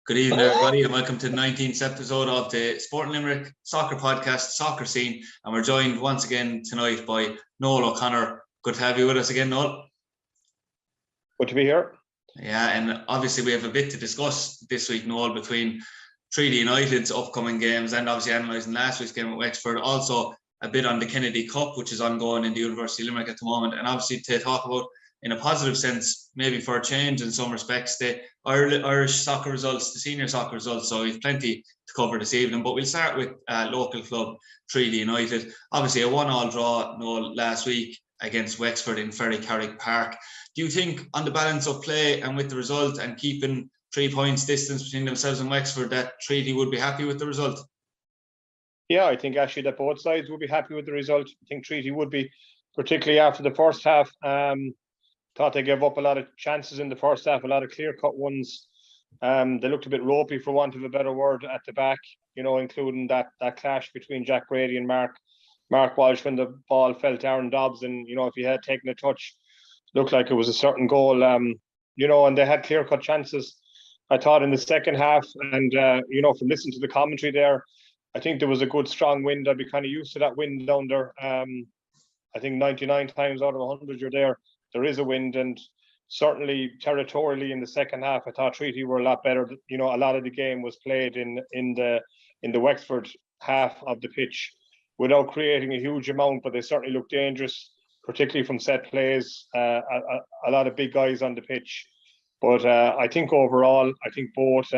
Good evening, everybody, and welcome to the 19th episode of the Sport Limerick Soccer Podcast, Soccer Scene. And we're joined once again tonight by Noel O'Connor. Good to have you with us again, Noel. Good to be here. Yeah, and obviously we have a bit to discuss this week, Noel, between Treaty United's upcoming games and obviously analysing last week's game at Wexford. Also a bit on the Kennedy Cup, which is ongoing in the University of Limerick at the moment. And obviously to talk about, in a positive sense, maybe for a change in some respects, the Irish soccer results, the senior soccer results. So we've plenty to cover this evening, but we'll start with local club Treaty United. Obviously a 1-1 draw, Noel, last week against Wexford in Ferry Carrick Park. Do you think, on the balance of play and with the result and keeping 3 points distance between themselves and Wexford, that Treaty would be happy with the result? Yeah, I think actually that both sides would be happy with the result. I think Treaty would be, particularly after the first half. Thought they gave up a lot of chances in the first half, a lot of clear-cut ones. They looked a bit ropey, for want of a better word, at the back, including that clash between Jack Brady and Mark Walsh when the ball fell to Aaron Dobbs. And, if he had taken a touch, looked like it was a certain goal, and they had clear-cut chances, I thought, in the second half. And, from listening to the commentary there, I think there was a good, strong wind. I'd be kind of used to that wind down there. I think 99 times out of 100 you're there. There is a wind, and certainly territorially in the second half, I thought Treaty were a lot better. A lot of the game was played in the Wexford half of the pitch without creating a huge amount, but they certainly looked dangerous, particularly from set plays. A lot of big guys on the pitch, but I think overall, both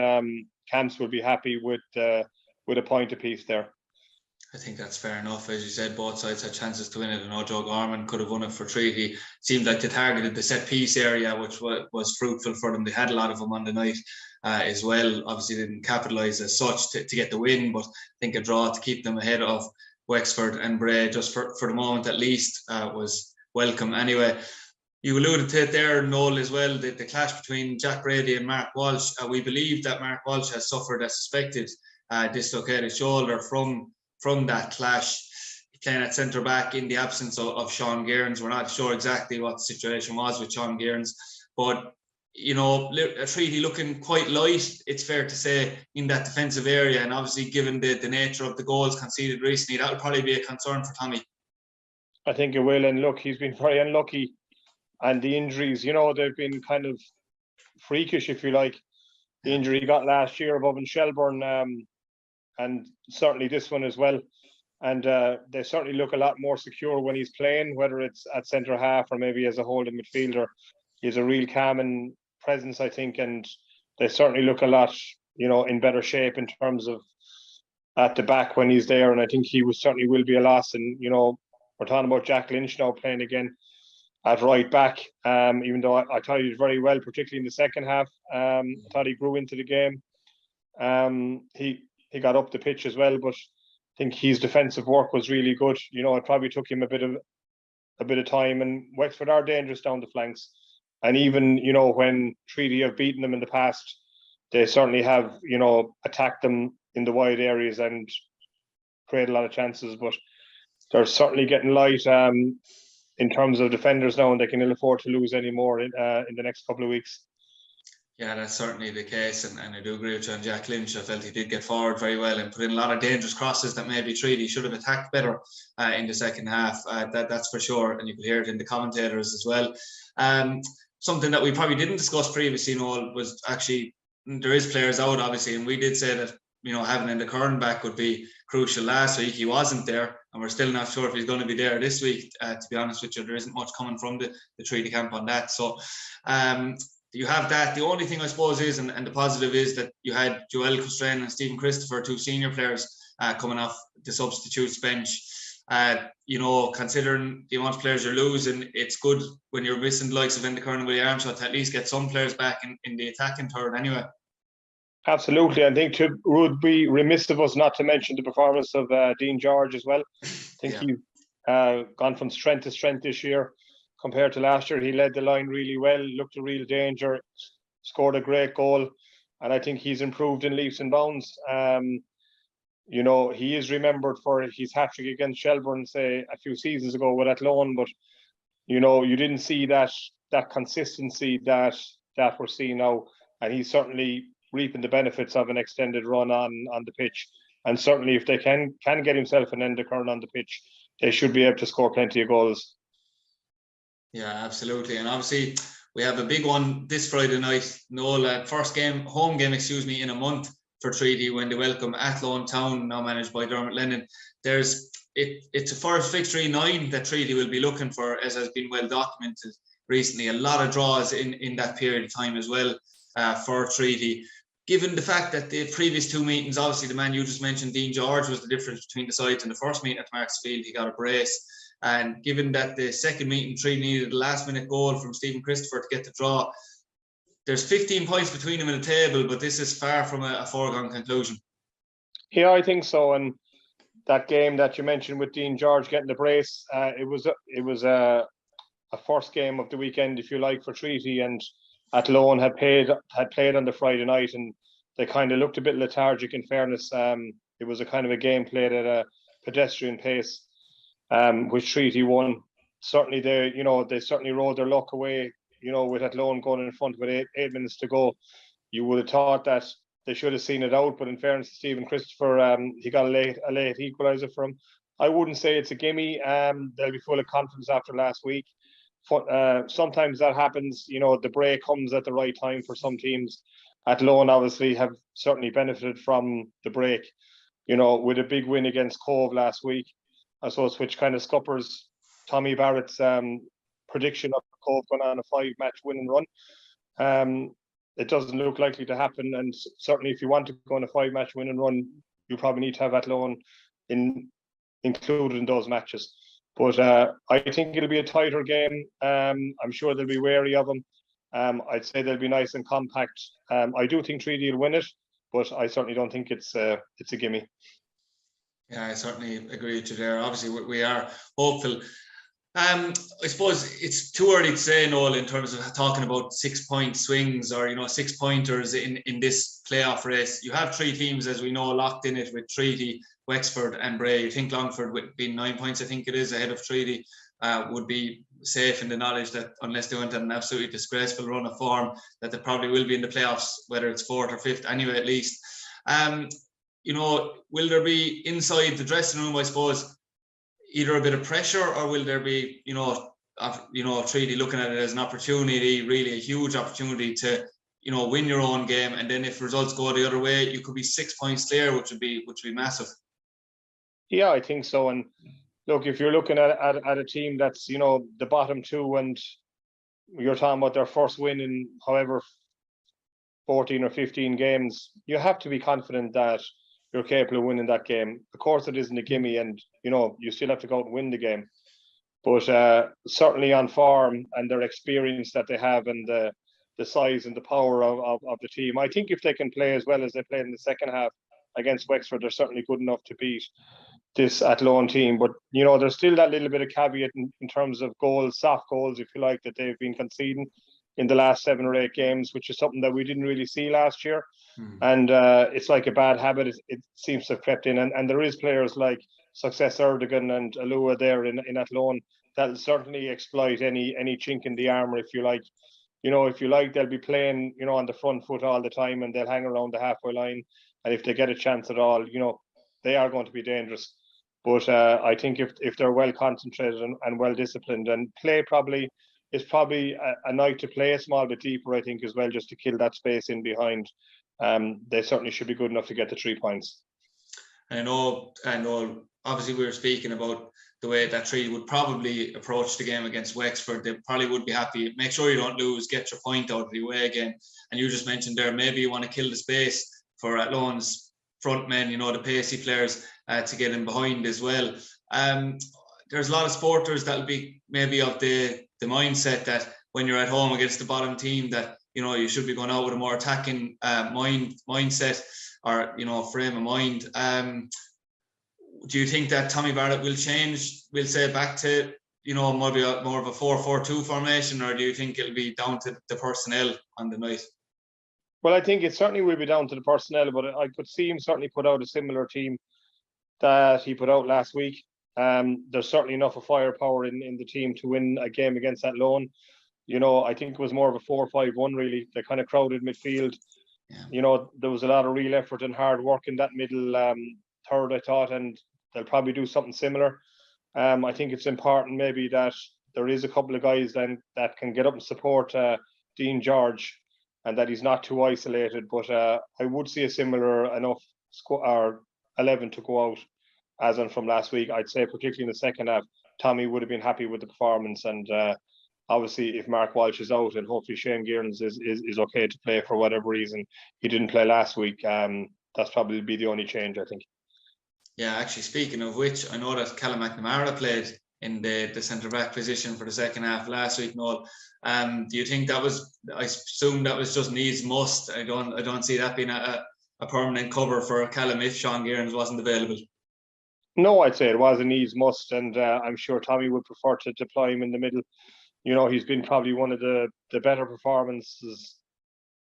camps will be happy with a point apiece there. I think that's fair enough. As you said, both sides had chances to win it, and Joe Gorman could have won it for Treaty. It seemed like they targeted the set-piece area, which was fruitful for them. They had a lot of them on the night as well. Obviously, didn't capitalise as such to get the win, but I think a draw to keep them ahead of Wexford and Bray, just for the moment at least, was welcome. Anyway, you alluded to it there, Noel, as well, the clash between Jack Brady and Mark Walsh. We believe that Mark Walsh has suffered a suspected dislocated shoulder from that clash, playing at centre back in the absence of Sean Gearns. We're not sure exactly what the situation was with Sean Gearns, but a Treaty looking quite light, it's fair to say, in that defensive area. And obviously, given the nature of the goals conceded recently, that will probably be a concern for Tommy. I think it will. And look, he's been very unlucky, and the injuries, they've been kind of freakish, if you like. The injury he got last year above in Shelbourne, and certainly this one as well. And they certainly look a lot more secure when he's playing, whether it's at centre half or maybe as a holding midfielder. He's a real calming presence, I think, and they certainly look a lot, in better shape in terms of at the back when he's there. And I think he certainly will be a loss. And, we're talking about Jack Lynch now playing again at right back, even though I thought he did very well, particularly in the second half. I thought he grew into the game. He got up the pitch as well, but I think his defensive work was really good. It probably took him a bit of time, and Wexford are dangerous down the flanks. And even, when Treaty have beaten them in the past, they certainly have, attacked them in the wide areas and created a lot of chances. But they're certainly getting light in terms of defenders now, and they can ill afford to lose any more in the next couple of weeks. Yeah, that's certainly the case, and I do agree with you on Jack Lynch. I felt he did get forward very well and put in a lot of dangerous crosses that maybe Treaty should have attacked better in the second half. That's for sure, and you could hear it in the commentators as well. Something that we probably didn't discuss previously, Noel, was actually there is players out, obviously, and we did say that having in the Curran back would be crucial last week. He wasn't there, and we're still not sure if he's going to be there this week. To be honest with you, there isn't much coming from the Treaty camp on that. So. You have that. The only thing I suppose is, and the positive is that you had Joel Custrain and Stephen Christopher, two senior players, coming off the substitutes bench. Considering the amount of players you're losing, it's good when you're missing the likes of Enda Curran and Willie Armstrong to at least get some players back in the attacking third anyway. Absolutely. I think it would be remiss of us not to mention the performance of Dean George as well. I think he's gone from strength to strength this year. Compared to last year, he led the line really well, looked a real danger, scored a great goal, and I think he's improved in leaps and bounds. He is remembered for his hat-trick against Shelbourne, say, a few seasons ago with Athlone, but, you didn't see that consistency that we're seeing now, and he's certainly, reaping the benefits of an extended run on the pitch. And certainly, if they can get himself and Endicurn on the pitch, they should be able to score plenty of goals. Yeah, absolutely. And obviously, we have a big one this Friday night. Noel, first home game, in a month for Treaty when they welcome Athlone Town, now managed by Dermot Lennon. It's a first victory 9 that Treaty will be looking for, as has been well documented recently. A lot of draws in that period of time as well for Treaty. Given the fact that the previous 2 meetings, obviously the man you just mentioned, Dean George, was the difference between the sides. In the first meeting at Marksfield, he got a brace. And given that the second meeting, Treaty needed a last-minute goal from Stephen Christopher to get the draw, there's 15 points between them in the table, but this is far from a foregone conclusion. Yeah, I think so. And that game that you mentioned with Dean George getting the brace, it was a first game of the weekend, if you like, for Treaty, and Athlone had played on the Friday night, and they kind of looked a bit lethargic. In fairness, it was a kind of a game played at a pedestrian pace, which Treaty won. Certainly, they certainly rode their luck away. With Athlone going in front with eight minutes to go, you would have thought that they should have seen it out. But in fairness to Stephen Christopher, he got a late equaliser for him. I wouldn't say it's a gimme. They'll be full of confidence after last week. Sometimes that happens. The break comes at the right time for some teams. Athlone obviously have certainly benefited from the break. With a big win against Cove last week, I suppose, which kind of scuppers Tommy Barrett's prediction of Cove going on a 5-match winning run. It doesn't look likely to happen, and certainly if you want to go on a 5-match winning run, you probably need to have Athlone included in those matches. But I think it'll be a tighter game. I'm sure they'll be wary of them. I'd say they'll be nice and compact. I do think Treaty will win it, but I certainly don't think it's a gimme. Yeah, I certainly agree with you there. Obviously, we are hopeful. I suppose it's too early to say, Noel, in terms of talking about 6-point swings or 6-pointers in this playoff race. You have 3 teams, as we know, locked in it with Treaty, Wexford, and Bray. You think Longford, with being 9 points, I think it is, ahead of Treaty, would be safe in the knowledge that unless they went on an absolutely disgraceful run of form, that they probably will be in the playoffs, whether it's 4th or 5th, anyway, at least. Will there be inside the dressing room, I suppose, either a bit of pressure, or will there be, Treaty looking at it as an opportunity, really a huge opportunity to, win your own game, and then if results go the other way, you could be 6 points clear, which would be massive. Yeah, I think so. And look, if you're looking at a team that's the bottom 2, and you're talking about their first win in however 14 or 15 games, you have to be confident that you're capable of winning that game. Of course, it isn't a gimme, and you still have to go out and win the game. But certainly on form and their experience that they have, and the size and the power of the team, I think if they can play as well as they played in the second half against Wexford, they're certainly good enough to beat this Athlone team. But there's still that little bit of caveat in terms of goals, soft goals, if you like, that they've been conceding in the last 7 or 8 games, which is something that we didn't really see last year. And it's like a bad habit. It seems to have crept in. And there is players like Success Erdogan and Alua there in Athlone that'll certainly exploit any chink in the armour, if you like. If you like, they'll be playing, on the front foot all the time, and they'll hang around the halfway line. And if they get a chance at all, they are going to be dangerous. But I think if they're well concentrated and well disciplined, and play it's probably a night to play a small bit deeper, I think, as well, just to kill that space in behind. They certainly should be good enough to get the 3 points. I know, obviously we were speaking about the way that Treaty would probably approach the game against Wexford. They probably would be happy. Make sure you don't lose, get your point out of the way again. And you just mentioned there, maybe you want to kill the space for Atlone's front men, the pacey players, to get in behind as well. There's a lot of supporters that'll be maybe of the mindset that when you're at home against the bottom team, that you should be going out with a more attacking mindset, or frame of mind. Do you think that Tommy Barrett will change? We'll say back to maybe more of a 4-4-2 formation, or do you think it'll be down to the personnel on the night? Well, I think it certainly will be down to the personnel, but I could see him certainly put out a similar team that he put out last week. There's certainly enough of firepower in the team to win a game against Athlone. I think it was more of a 4-5-1 really. They kind of crowded midfield. There was a lot of real effort and hard work in that middle third, I thought, and they'll probably do something similar. I think it's important maybe that there is a couple of guys then that can get up and support Dean George, and that he's not too isolated. But I would see a similar enough or 11 to go out as on from last week. I'd say particularly in the second half, Tommy would have been happy with the performance, and obviously if Mark Walsh is out and hopefully Shane Gearns is okay to play for whatever reason he didn't play last week, that's probably be the only change, I think. Yeah, actually, speaking of which, I know that Callum McNamara played in the centre back position for the second half last week. Noel, do you think that was? I assume that was just needs must. I don't see that being a permanent cover for Callum if Sean Gearns wasn't available. No, I'd say it was a needs must, and I'm sure Tommy would prefer to deploy him in the middle. He's been probably one of the better performers,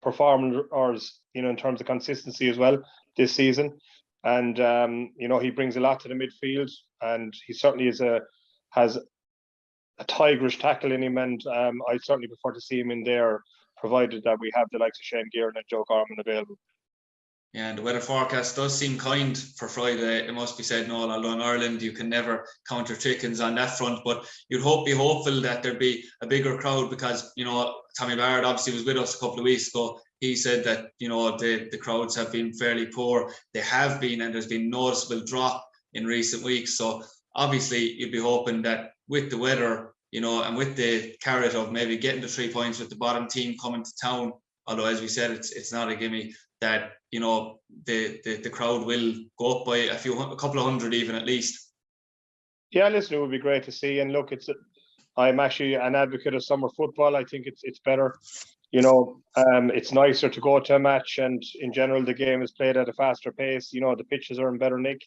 in terms of consistency as well this season. And he brings a lot to the midfield, and he certainly has a tigerish tackle in him, and I certainly prefer to see him in there, provided that we have the likes of Shane Gearan and Joe Gorman available. Yeah, and the weather forecast does seem kind for Friday, it must be said, Noel, although in Ireland you can never count your chickens on that front, but you'd be hopeful that there'd be a bigger crowd, because, Tommy Barrett obviously was with us a couple of weeks ago. He said that, the crowds have been fairly poor. They have been, and there's been noticeable drop in recent weeks. So obviously you'd be hoping that with the weather, and with the carrot of maybe getting the 3 points with the bottom team coming to town, although as we said, it's not a gimme, that the crowd will go up by a couple of hundred even at least. Yeah, listen, it would be great to see. And look, I'm actually an advocate of summer football. I think it's better. It's nicer to go to a match, and in general the game is played at a faster pace. The pitches are in better nick,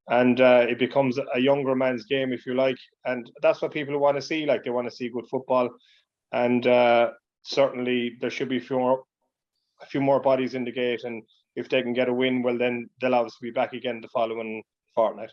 and it becomes a younger man's game, if you like, and that's what people want to see. Like, they want to see good football, and certainly there should be a few more bodies in the gate, and if they can get a win, well, then they'll obviously be back again the following fortnight.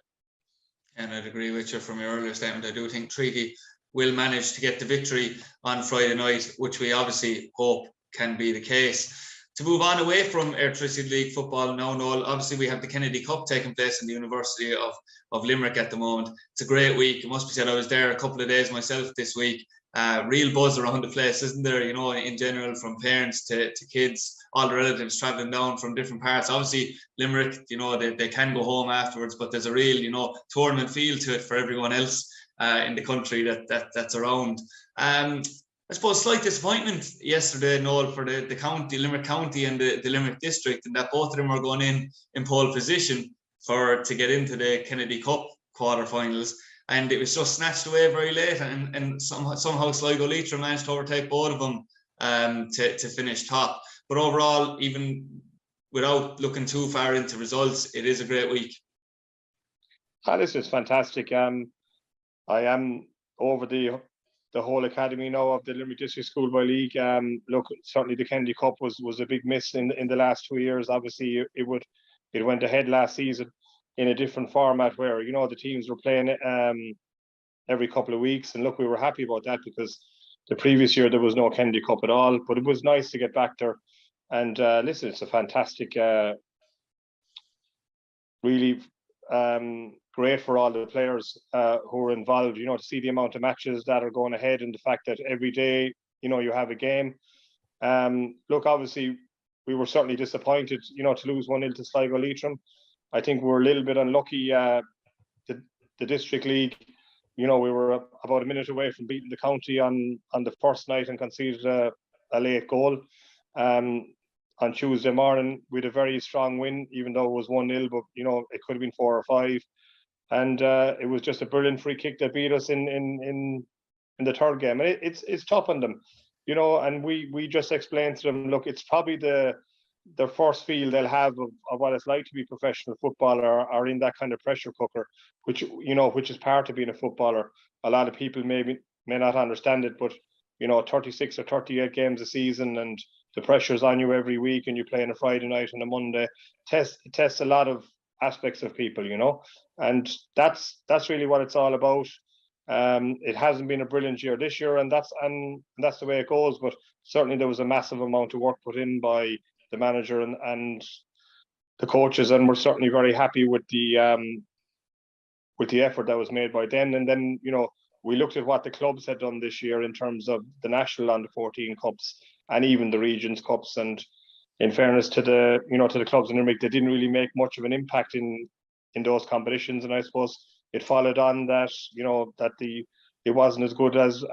And I'd agree with you from your earlier statement. I do think Treaty will manage to get the victory on Friday night, which we obviously hope can be the case. To move on away from Airtricity League football now, Noel, obviously we have the Kennedy Cup taking place in the University of Limerick at the moment. It's a great week. It must be said, I was there a couple of days myself this week. Real buzz around the place, isn't there? In general, from parents to kids, all the relatives travelling down from different parts. Obviously, Limerick, they can go home afterwards, but there's a real, tournament feel to it for everyone else in the country that's around. I suppose slight disappointment yesterday, Noel, for the county, Limerick County and the Limerick District, and that both of them were going in pole position to get into the Kennedy Cup quarterfinals. And it was just snatched away very late, and somehow Sligo Leitrim managed to overtake both of them to finish top. But overall, even without looking too far into results, it is a great week. This is fantastic. I am over the whole academy now of the Limerick District Schoolboy League. Look, certainly the Kennedy Cup was a big miss in the last 2 years. Obviously, it went ahead last season in a different format where, the teams were playing every couple of weeks. And look, we were happy about that, because the previous year there was no Kennedy Cup at all. But it was nice to get back there. And listen, it's a fantastic, really great for all the players who are involved, to see the amount of matches that are going ahead, and the fact that every day, you have a game. Look, obviously, we were certainly disappointed, to lose 1-0 to Sligo Leitrim. I think we were a little bit unlucky. The district league, we were about a minute away from beating the county on the first night and conceded a late goal. On Tuesday morning, we had a very strong win, even though it was 1-0, but it could have been 4 or 5. And it was just a brilliant free kick that beat us in the third game. And it's tough on them, and we just explained to them, look, it's probably the first feel they'll have of what it's like to be a professional footballer, or in that kind of pressure cooker, which is part of being a footballer. A lot of people may not understand it, but 36 or 38 games a season, and the pressure's on you every week, and you play on a Friday night and a Monday. Tests a lot of aspects of people, and that's really what it's all about. It hasn't been a brilliant year this year, and that's the way it goes. But certainly there was a massive amount of work put in by the manager and the coaches, and we're certainly very happy with the effort that was made by them. And then, you know, we looked at what the clubs had done this year in terms of the national under-14 cups and even the regions cups. And in fairness to the, you know, to the clubs in Limerick, they didn't really make much of an impact in those competitions. And I suppose it followed on that, you know, that it wasn't as good as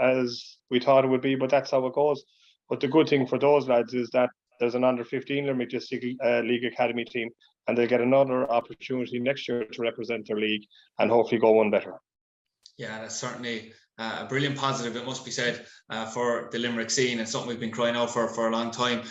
we thought it would be, but that's how it goes. But the good thing for those lads is that there's an under-15 Limerick District League Academy team, and they'll get another opportunity next year to represent their league and hopefully go one better. Yeah, that's certainly a brilliant positive, it must be said, for the Limerick scene, and something we've been crying out for a long time.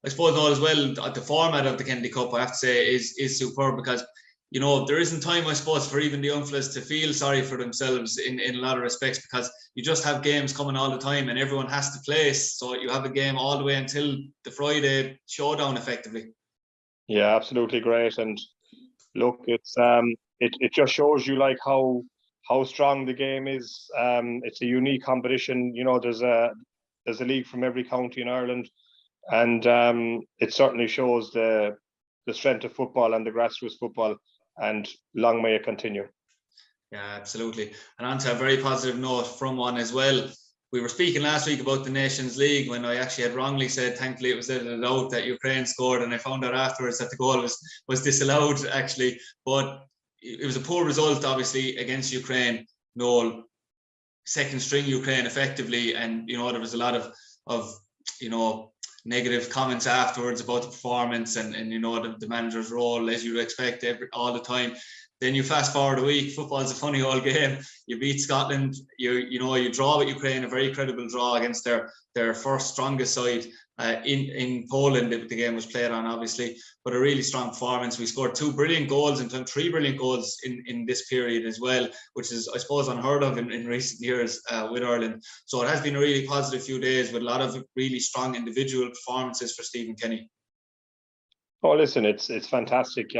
I suppose, Noel, as well, the format of the Kennedy Cup, I have to say, is superb, because, you know, there isn't time, I suppose, for even the young fellas to feel sorry for themselves in a lot of respects, because you just have games coming all the time and everyone has to place. So you have a game all the way until the Friday showdown, effectively. Yeah, absolutely great. And look, it's it just shows you like how strong the game is. It's a unique competition. You know, there's a league from every county in Ireland, and it certainly shows the strength of football and the grassroots football, and long may it continue. Yeah, absolutely. And on to a very positive note from one as well. We were speaking last week about the Nations League, when I actually had wrongly said, thankfully it was edited out, that Ukraine scored, and I found out afterwards that the goal was disallowed, actually. But it was a poor result, obviously, against Ukraine. Noel, second string Ukraine, effectively, and, you know, there was a lot of you know, negative comments afterwards about the performance and you know, the manager's role, as you'd expect, all the time. Then you fast forward a week, football's a funny old game. You beat Scotland, you know, you draw with Ukraine, a very credible draw against their first strongest side in Poland. The game was played on, obviously, but a really strong performance. We scored 2 brilliant goals and 3 brilliant goals in this period as well, which is, I suppose, unheard of in recent years with Ireland. So it has been a really positive few days with a lot of really strong individual performances for Stephen Kenny. Oh, listen, it's fantastic.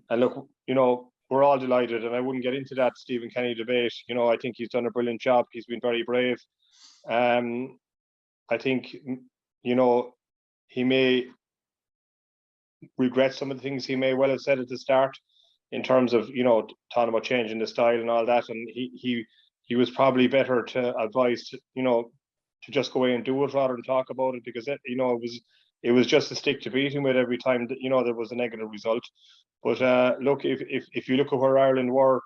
And look, you know, we're all delighted, and I wouldn't get into that Stephen Kenny debate. You know, I think he's done a brilliant job. He's been very brave. I think, you know, he may regret some of the things he may well have said at the start in terms of, you know, talking about changing the style and all that. And he was probably better to advise, you know, to just go away and do it rather than talk about it, because you know, it was just a stick to beat him with every time that, you know, there was a negative result. But look, if you look at where Ireland were a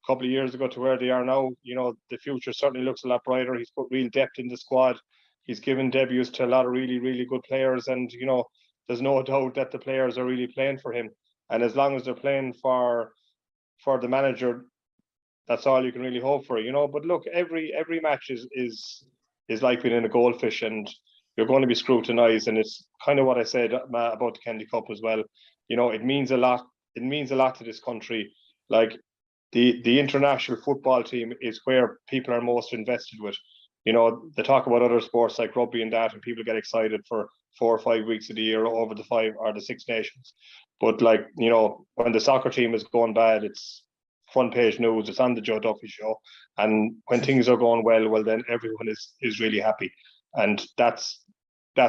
couple of years ago to where they are now, you know, the future certainly looks a lot brighter. He's put real depth in the squad. He's given debuts to a lot of really, really good players, and, you know, there's no doubt that the players are really playing for him. And as long as they're playing for the manager, that's all you can really hope for, you know. But look, every match is like being in a goldfish, and you're going to be scrutinised. And it's kind of what I said about the Kennedy Cup as well. You know, it means a lot. It means a lot to this country. Like the international football team is where people are most invested with. You know, they talk about other sports like rugby and that, and people get excited for 4 or 5 weeks of the year over the 5 or the 6 nations. But, like, you know, when the soccer team is going bad, it's front page news. It's on the Joe Duffy show. And when things are going well, then everyone is really happy. And that's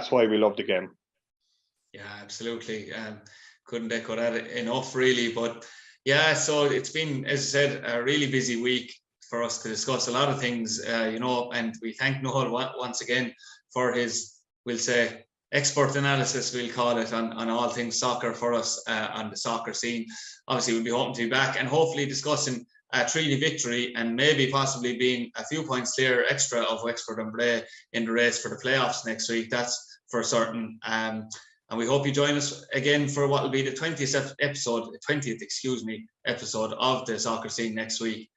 why we love the game. Yeah, absolutely. Couldn't echo that enough, really. But yeah, so it's been, as I said, a really busy week for us to discuss a lot of things, you know, and we thank Noel once again for his, we'll say, expert analysis, we'll call it, on all things soccer for us on the soccer scene. Obviously, we'll be hoping to be back and hopefully discussing a Treaty victory and maybe possibly being a few points clear extra of Wexford and Bray in the race for the playoffs next week. That's for certain. And we hope you join us again for what will be the 20th episode of the Soccer Scene next week.